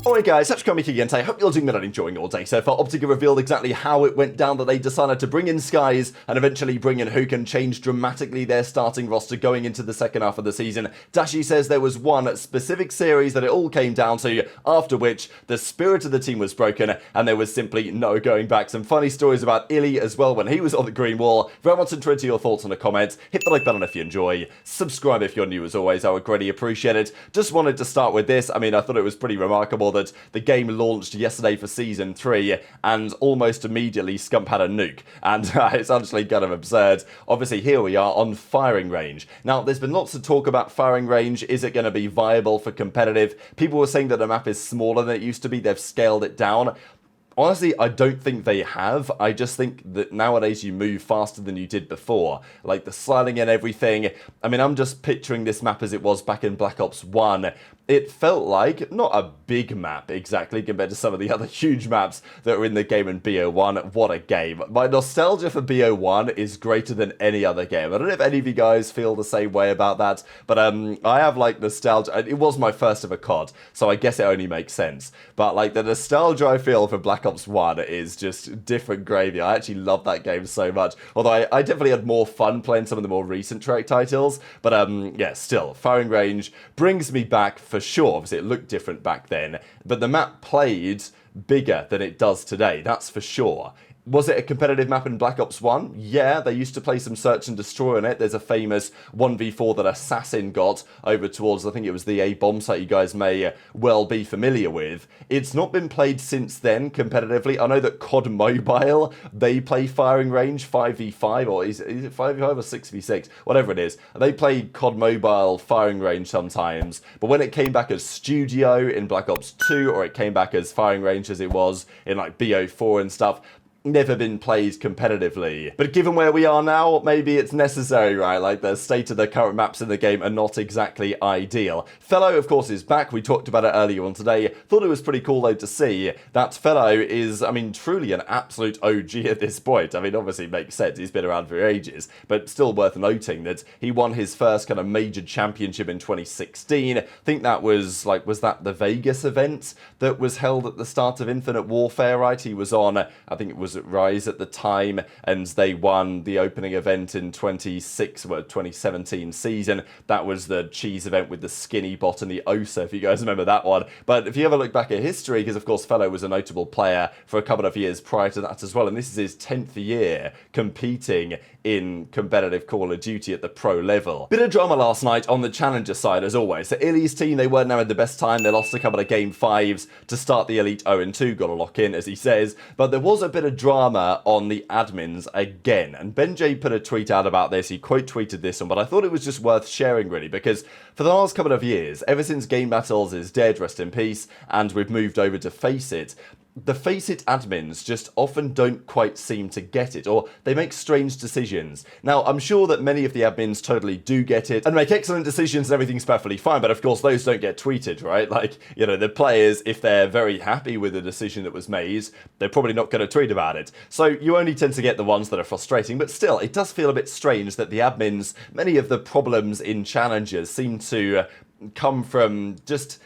Alright guys, that's Kremp again. I hope you're doing well and enjoying your day so far. OpTic revealed exactly how it went down that they decided to bring in Skyz and eventually bring in Huke and change dramatically their starting roster going into the second half of the season. Dashy says there was one specific series that it all came down to, after which the spirit of the team was broken and there was simply no going back. Some funny stories about Illy as well when he was on the green wall. Very much into your thoughts in the comments. Hit the like button if you enjoy. Subscribe if you're new as always. I would greatly appreciate it. Just wanted to start with this. I mean, I thought it was pretty remarkable that the game launched yesterday for Season 3 and almost immediately Scump had a nuke. And it's actually kind of absurd. Obviously, here we are on firing range. Now, there's been lots of talk about firing range. Is it going to be viable for competitive? People were saying that the map is smaller than it used to be. They've scaled it down. Honestly, I don't think they have. I just think that nowadays you move faster than you did before. Like the sliding and everything. I mean, I'm just picturing this map as it was back in Black Ops 1. It felt like not a big map exactly compared to some of the other huge maps that were in the game in BO1. What a game. My nostalgia for BO1 is greater than any other game. I don't know if any of you guys feel the same way about that, but I have like nostalgia. It was my first ever COD, so I guess it only makes sense. But like the nostalgia I feel for Black Ops 1 is just different gravy. I actually love that game so much. Although I definitely had more fun playing some of the more recent Trek titles. But yeah, still, firing range brings me back for sure. Obviously, it looked different back then. But the map played bigger than it does today, that's for sure. Was it a competitive map in Black Ops 1? Yeah, they used to play some search and destroy on it. There's a famous 1v4 that Assassin got over towards, I think it was the A bomb site you guys may well be familiar with. It's not been played since then competitively. I know that COD Mobile, they play firing range 5v5, or is it 5v5 or 6v6? Whatever it is. They play COD Mobile firing range sometimes, but when it came back as Studio in Black Ops 2, or it came back as firing range as it was in like BO4 and stuff, never been played competitively. But given where we are now, maybe it's necessary, right? Like the state of the current maps in the game are not exactly ideal. FeLo, of course, is back. We talked about it earlier on today. Thought it was pretty cool though to see that FeLo is, I mean, truly an absolute OG at this point. I mean, obviously it makes sense. He's been around for ages, but still worth noting that he won his first kind of major championship in 2016. I think that was like, was that the Vegas event that was held at the start of Infinite Warfare, right? He was on, I think it was at Rise at the time, and they won the opening event in 2017 season. That was the cheese event with the skinny bot and the Osa, if you guys remember that one. But if you ever look back at history, because of course FeLo was a notable player for a couple of years prior to that as well, and this is his 10th year competing in competitive Call of Duty at the pro level. Bit of drama last night on the challenger side as always. So Illy's team, they weren't having the best time. They lost a couple of game 5s to start the Elite 0-2, got to lock in as he says, but there was a bit of drama on the admins again, and BenJ put a tweet out about this. He quote tweeted this one, but I thought it was just worth sharing really, because for the last couple of years, ever since Game Battles is dead, rest in peace, and we've moved over to FACEIT, the FACEIT admins just often don't quite seem to get it, or they make strange decisions. Now, I'm sure that many of the admins totally do get it and make excellent decisions and everything's perfectly fine, but of course those don't get tweeted, right? Like, you know, the players, if they're very happy with the decision that was made, they're probably not going to tweet about it. So you only tend to get the ones that are frustrating, but still, it does feel a bit strange that the admins, many of the problems in challenges seem to come from just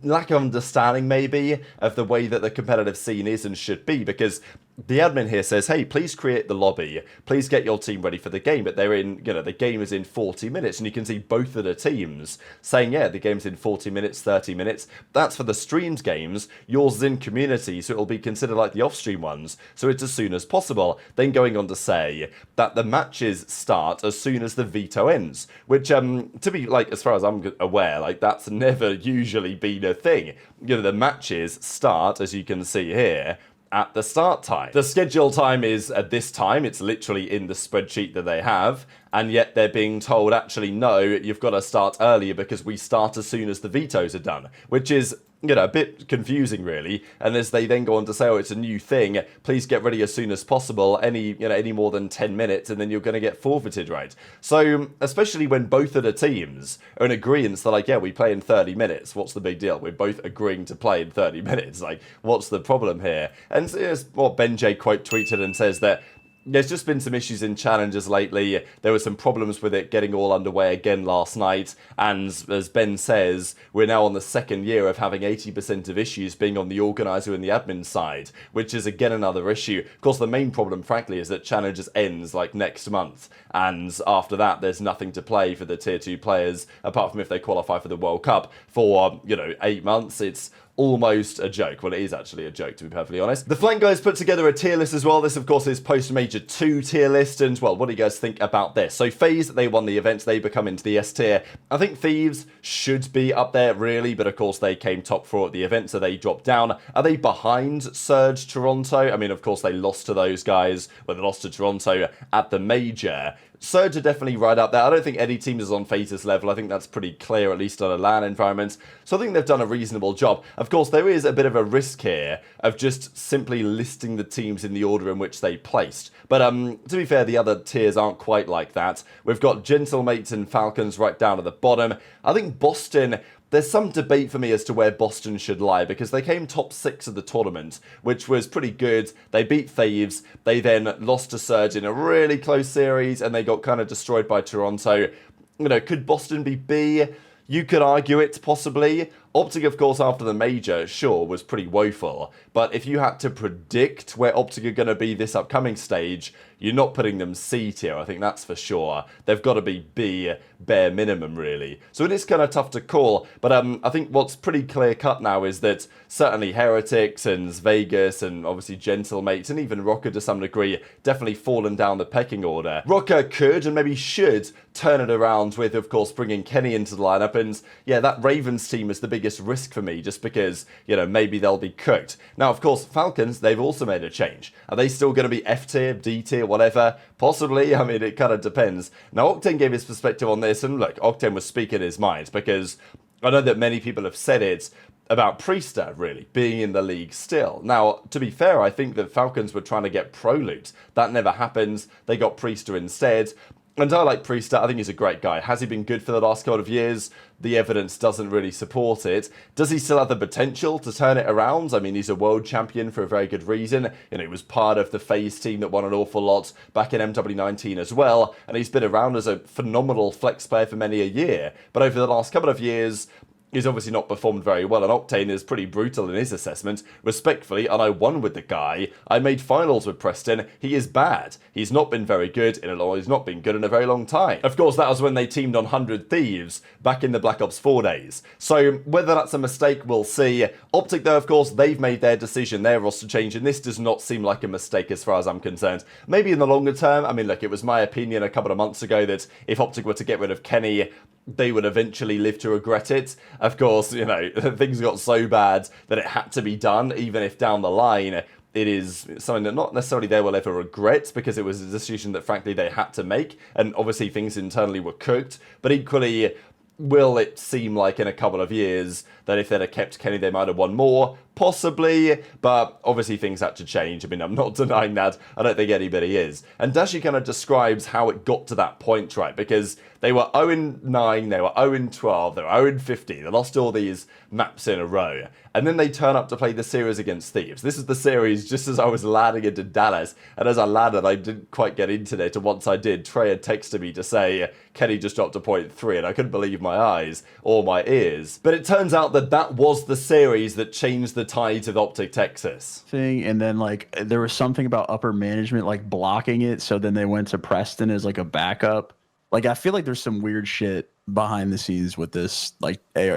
lack of understanding maybe of the way that the competitive scene is and should be, because the admin here says, hey, please create the lobby, please get your team ready for the game, but they're in, you know, the game is in 40 minutes, and you can see both of the teams saying, yeah, the game's in 40 minutes, 30 minutes. That's for the streamed games. Yours is in community, so it'll be considered like the off-stream ones, so it's as soon as possible. Then going on to say that the matches start as soon as the veto ends, which, to be, like, as far as I'm aware, like, that's never usually been a thing. You know, the matches start, as you can see here, at the start time. The schedule time is at this time. It's literally in the spreadsheet that they have, and yet they're being told, actually, no, you've got to start earlier because we start as soon as the vetoes are done, which is, you know, a bit confusing really. And as they then go on to say, oh, it's a new thing, please get ready as soon as possible, any more than 10 minutes and then you're going to get forfeited, right? So especially when both of the teams are in agreement, they're like, yeah, we play in 30 minutes, what's the big deal? We're both agreeing to play in 30 minutes, like, what's the problem here? And it's what BenJ quote tweeted and says that There's just been some issues in challenges lately. There were some problems with it getting all underway again last night. And as Ben says, we're now on the second year of having 80% of issues being on the organizer and the admin side, which is again another issue. Of course, the main problem, frankly, is that challenges ends like next month. And after that, there's nothing to play for the tier 2 players, apart from if they qualify for the World Cup for, 8 months. It's almost a joke. Well, it is actually a joke, to be perfectly honest. The Flank guys put together a tier list as well. This, of course, is post-Major 2 tier list. And, well, what do you guys think about this? So, FaZe, they won the event. They become into the S tier. I think Thieves should be up there, really. But, of course, they came top 4 at the event, so they dropped down. Are they behind Surge Toronto? I mean, of course, they lost to those guys. Well, they lost to Toronto at the Major. Surge are definitely right up there. I don't think any team is on FaZe's level. I think that's pretty clear, at least on a LAN environment. So I think they've done a reasonable job. Of course, there is a bit of a risk here of just simply listing the teams in the order in which they placed. But to be fair, the other tiers aren't quite like that. We've got Gentlemates and Falcons right down at the bottom. I think Boston... There's some debate for me as to where Boston should lie, because they came top 6 of the tournament, which was pretty good. They beat Thieves. They then lost to Surge in a really close series, and they got kind of destroyed by Toronto. Could Boston be B? You could argue it, possibly. OpTic, of course, after the Major, sure, was pretty woeful. But if you had to predict where OpTic are going to be this upcoming stage, you're not putting them C tier, I think that's for sure. They've got to be B, bare minimum, really. So it is kind of tough to call. But I think what's pretty clear-cut now is that certainly Heretics and Vegas and obviously Gentlemates and even Rocker to some degree definitely fallen down the pecking order. Rocker could and maybe should turn it around with, of course, bringing Kenny into the lineup. And yeah, that Ravens team is the biggest risk for me, just because, maybe they'll be cooked. Now, of course, Falcons, they've also made a change. Are they still going to be F tier, D tier, whatever? Possibly. I mean, it kind of depends. Now, Octane gave his perspective on this, and look, Octane was speaking his mind, because I know that many people have said it about Priester, really, being in the league still. Now, to be fair, I think that Falcons were trying to get Pro Loot. That never happened. They got Priester instead. And I like Priester. I think he's a great guy. Has he been good for the last couple of years? The evidence doesn't really support it. Does he still have the potential to turn it around? I mean, he's a world champion for a very good reason. He was part of the FaZe team that won an awful lot back in MW19 as well. And he's been around as a phenomenal flex player for many a year. But over the last couple of years, he's obviously not performed very well, and Octane is pretty brutal in his assessment. Respectfully, and I won with the guy. I made finals with Preston. He is bad. He's not been very good he's not been good in a very long time. Of course, that was when they teamed on 100 Thieves back in the Black Ops 4 days. So whether that's a mistake, we'll see. OpTic, though, of course, they've made their decision, their roster change, and this does not seem like a mistake as far as I'm concerned. Maybe in the longer term, I mean, look, it was my opinion a couple of months ago that if OpTic were to get rid of Kenny, they would eventually live to regret it. Of course, things got so bad that it had to be done, even if down the line it is something that not necessarily they will ever regret, because it was a decision that, frankly, they had to make. And obviously things internally were cooked. But equally, will it seem like in a couple of years that if they'd have kept Kenny, they might have won more? Possibly, but obviously things had to change. I mean, I'm not denying that. I don't think anybody is. And Dashy kind of describes how it got to that point, right? Because they were 0-9, they were 0-12, they were 0-15. They lost all these maps in a row. And then they turn up to play the series against Thieves. This is the series just as I was landing into Dallas. And as I landed, I didn't quite get internet. And once I did, Trey had texted me to say, Kenny just dropped a 0.3. And I couldn't believe my eyes or my ears. But it turns out that that was the series that changed the tides of OpTic Texas. And then, there was something about upper management, blocking it. So then they went to Preston as, a backup. I feel like there's some weird shit behind the scenes with this,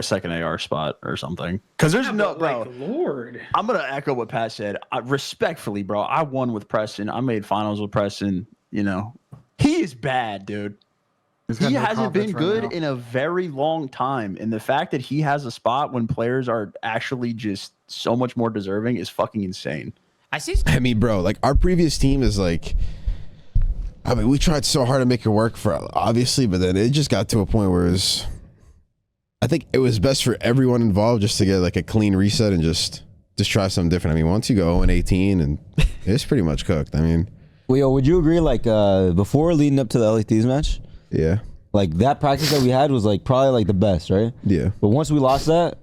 second AR spot or something. Because there's bro. Lord. I'm going to echo what Pat said. Respectfully, bro, I won with Preston. I made finals with Preston. He is bad, dude. He hasn't been good in a very long time. And the fact that he has a spot when players are actually just so much more deserving is fucking insane. I mean, bro, our previous team is we tried so hard to make it work obviously, but then it just got to a point where I think it was best for everyone involved just to get a clean reset and just try something different. I mean, once you go 0-18 and it's pretty much cooked. I mean, well, yo, would you agree before leading up to the LA Thieves match? Yeah. That practice that we had was probably the best, right? Yeah. But once we lost that,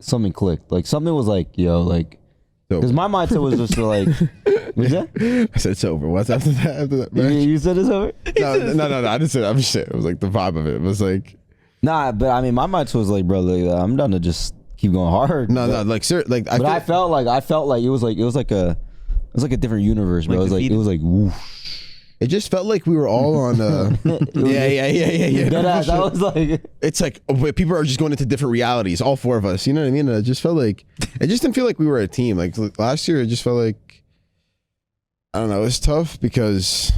something clicked. Something was yo, Because my mindset was just like, what's that? I said it's over. What's after that? After that match? You said it's over? No. I didn't say that. I'm just saying. It was like the vibe of it. It was like, Nah, but I mean, my mindset was like, bro, like, I'm done to just keep going hard. no, like, sir, like, But I felt like it was like a different universe, bro. Like it was like woof. it just felt like we were all on. Yeah. Deadass, I was like, It's like people are just going into different realities. All four of us. You know what I mean? And it just felt like it just didn't feel like we were a team. Like last year, it just felt like I don't know. It was tough because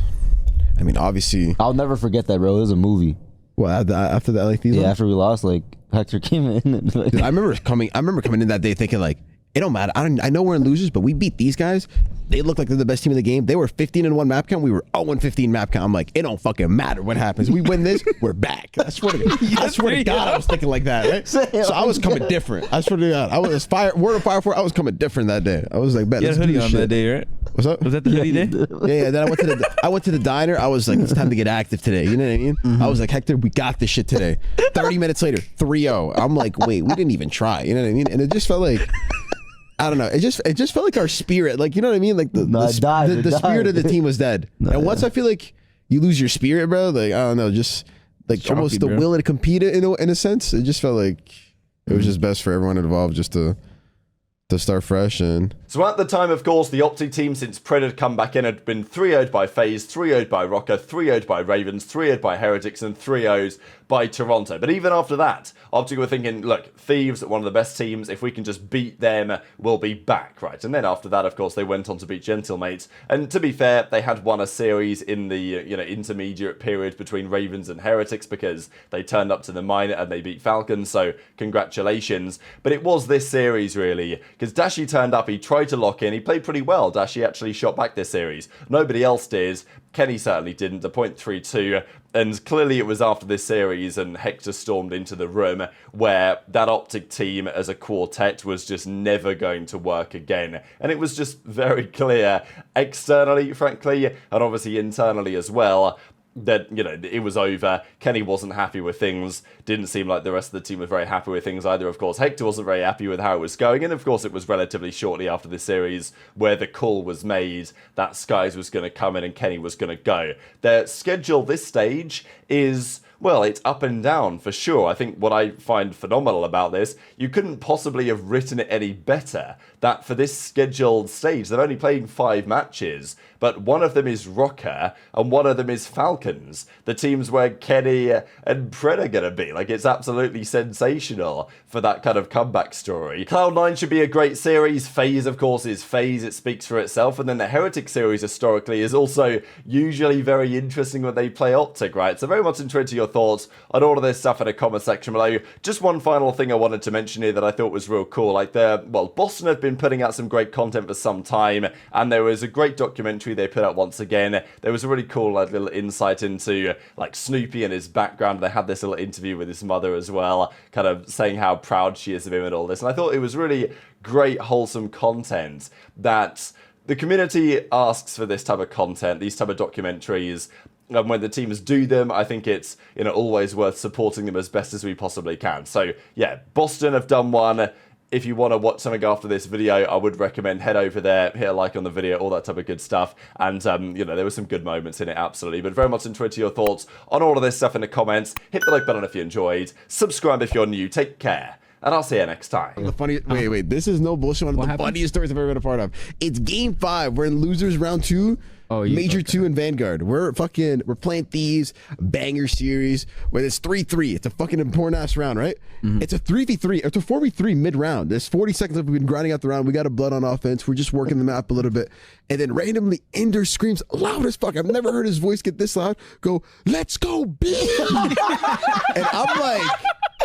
I mean, obviously, I'll never forget that, bro. It was a movie. Well, after the Thieves, yeah, after we lost, like Hector came in. And, like, dude, I remember coming in that day thinking like, it don't matter. I know we're in losers, but we beat these guys. They look like they're the best team in the game. They were 15-1 map count. We were 0-15 map count. I'm like, it don't fucking matter what happens. We win this, we're back. I swear to God, I was thinking like that. Right? So I was coming different. I swear to God, I was word of fire for. I was coming different that day. I was like, bet. You had a hoodie on that day, right? What's up? Was that the hoodie day? Yeah. Then I went to the diner. I was like, it's time to get active today. You know what I mean? Mm-hmm. I was like, Hector, we got this shit today. 30 minutes later, 3-0. I'm like, wait, we didn't even try. You know what I mean? And it just felt like. I don't know. It just felt like our spirit, like you know what I mean, like the spirit of the team was dead. And once I feel like you lose your spirit, bro, like I don't know, just like Chalky, almost the will to compete in a sense. It just felt like it was just best for everyone involved just to start fresh. And so at the time, of course, the OpTic team, since Pred had come back in, had been 3-0'd by FaZe, 3-0'd by Rocker, 3-0'd by Ravens, 3-0'd by Heretics, and 3-0's by Toronto. But even after that, OpTic were thinking, look, Thieves, one of the best teams, if we can just beat them, we'll be back, right? And then after that, of course, they went on to beat Gentlemates. And to be fair, they had won a series in the intermediate period between Ravens and Heretics because they turned up to the minor and they beat Falcons, so congratulations. But it was this series, really, because Dashy turned up, he tried to lock in, he played pretty well. Dashy actually shot back this series. Nobody else did. Kenny certainly didn't, the 0.32, and clearly it was after this series and Hector stormed into the room where that OpTic team as a quartet was just never going to work again. And it was just very clear externally, frankly, and obviously internally as well, that, you know, it was over. Kenny wasn't happy with things. Didn't seem like the rest of the team were very happy with things either. Of course, Hector wasn't very happy with how it was going. And of course, it was relatively shortly after this series where the call was made that Skyz was going to come in and Kenny was going to go. Their schedule this stage is... well, it's up and down for sure. I think what I find phenomenal about this, you couldn't possibly have written it any better, that for this scheduled stage, they're only playing 5 matches, but one of them is Rocker and one of them is Falcons, the teams where Kenny and Pred are going to be. Like, it's absolutely sensational for that kind of comeback story. Cloud9 should be a great series. FaZe, of course, is FaZe. It speaks for itself. And then the Heretic series, historically, is also usually very interesting when they play OpTic, right? So very much interested to your thoughts on all of this stuff in the comment section below. Just one final thing I wanted to mention here that I thought was real cool. Like, Boston had been putting out some great content for some time, and there was a great documentary they put out once again. There was a really cool little insight into like Snoopy and his background. They had this little interview with his mother as well, kind of saying how proud she is of him and all this. And I thought it was really great, wholesome content that the community asks for this type of content, these type of documentaries. And when the teams do them, I think it's, you know, always worth supporting them as best as we possibly can. So yeah, Boston have done one. If you want to watch something after this video, I would recommend head over there, hit a like on the video, all that type of good stuff. And, you know, there were some good moments in it, absolutely. But very much into your thoughts on all of this stuff in the comments. Hit the like button if you enjoyed. Subscribe if you're new. Take care. And I'll see you next time. The funny, wait, this is no bullshit. One of the funniest stories I've ever been a part of. It's game 5. We're in losers round 2. Oh, Major 2 and Vanguard. We're playing Thieves, banger series, where it's 3-3. It's a fucking important ass round, right? Mm-hmm. It's a 3v3. It's a 4v3 mid round. There's 40 seconds left. We've been grinding out the round. We got a blood on offense. We're just working the map a little bit. And then randomly Ender screams loud as fuck. I've never heard his voice get this loud. Go, let's go B. And I'm like,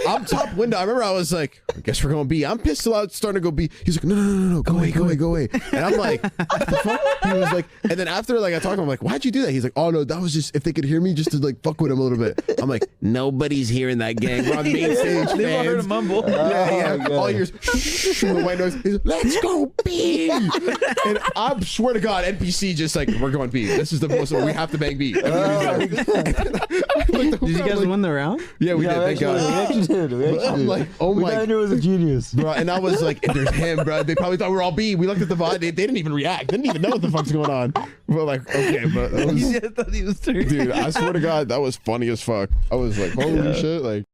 I'm top window. I remember I was like, I guess we're going B. I'm pissed out, starting to go B. He's like, no, go away. And I'm like, what the fuck? He was like, and then after like I talked to him, I'm like, why'd you do that? He's like, oh no, that was just if they could hear me, just to like fuck with him a little bit. I'm like, nobody's hearing that, gang. We're on main stage. They've all heard a mumble. Yeah. All yours, shh, the white noise. He's like, let's go B. And I swear to God, NPC just like, we're going B. This is the most. We have to bang B. Did you guys win the round? Yeah, we did. Thank God. actually did. I'm like, oh We my. thought it was a genius. Bro, and I was like, if there's him, bro, they probably thought we were all B. We looked at the VOD, they didn't even react. They didn't even know what the fuck's going on. We're like, okay, but that was, I thought he was turned. dude, I swear to God, that was funny as fuck. I was like, holy shit, like.